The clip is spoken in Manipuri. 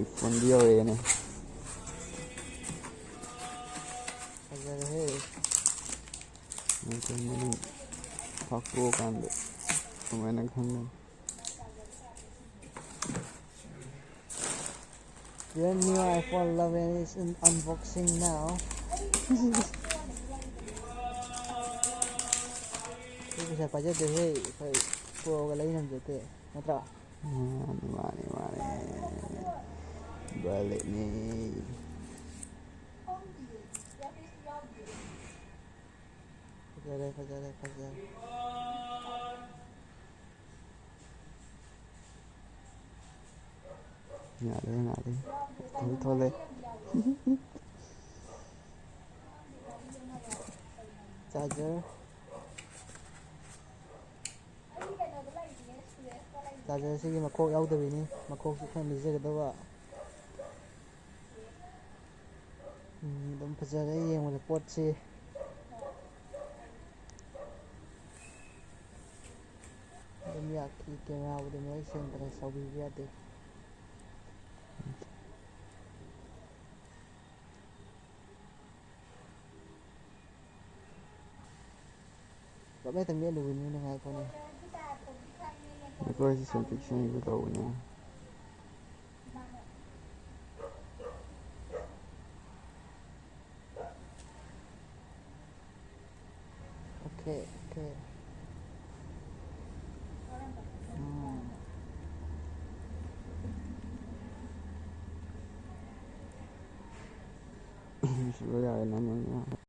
iPhone ꯌꯧꯔꯛꯑꯦꯅꯦ ꯐꯖꯔꯦꯍꯦ ꯃꯅꯨꯡ ꯐꯥꯛꯇꯣꯛꯑꯀꯥꯟꯗ ꯀꯃꯥꯏꯅ ꯈꯪꯒꯅꯤ Your new iPhone 11 is in unboxing now. Pisa pajadꯦꯍꯦ ꯑꯩꯈꯣꯏ ꯄ꯭ꯔꯣꯒ ꯂꯩ ꯉꯝꯖꯗꯦ ꯅꯠꯇ꯭ꯔꯥ ꯃꯥꯅꯦ ꯕꯂꯦꯠꯅꯤ ꯐꯖꯔꯦ ꯉꯥꯜꯂꯦ ꯊꯣꯛꯂꯛꯑꯦ ꯆꯥꯔꯖꯔ ꯆꯥꯔꯖꯔꯁꯤꯒꯤ ꯃꯈꯣꯛ ꯌꯥꯎꯗꯕꯤꯅꯤ ꯃꯈꯣꯛꯁꯨ ꯈꯔ ꯂꯩꯖꯒꯗꯕ ꯑꯗꯨꯝ ꯐꯖꯔꯦ ꯌꯦꯡꯕꯗ ꯄꯣꯠꯁꯤ ꯑꯗꯨꯝ ꯌꯥꯈꯤ ꯀꯦꯃꯦꯔꯥꯕꯨꯗꯤ ꯃꯌꯦꯛ ꯁꯦꯡꯗ꯭ꯔꯦ ꯁꯥꯎꯕꯤꯕ ꯌꯥꯗꯦ ꯄꯪꯃꯦꯠꯇ ꯃꯦꯠꯂꯨꯕꯅꯤ ꯅꯨꯡꯉꯥꯏꯄꯣꯠꯅꯤ ꯑꯩꯈꯣꯏꯁꯤ ꯁꯦꯝꯇꯤꯛ ꯁꯦꯡꯒꯦ ꯇꯧꯕꯅꯦ ꯑꯣꯀꯦ ꯁꯤꯕ ꯌꯥꯔꯦ ꯅꯝꯃꯅꯤ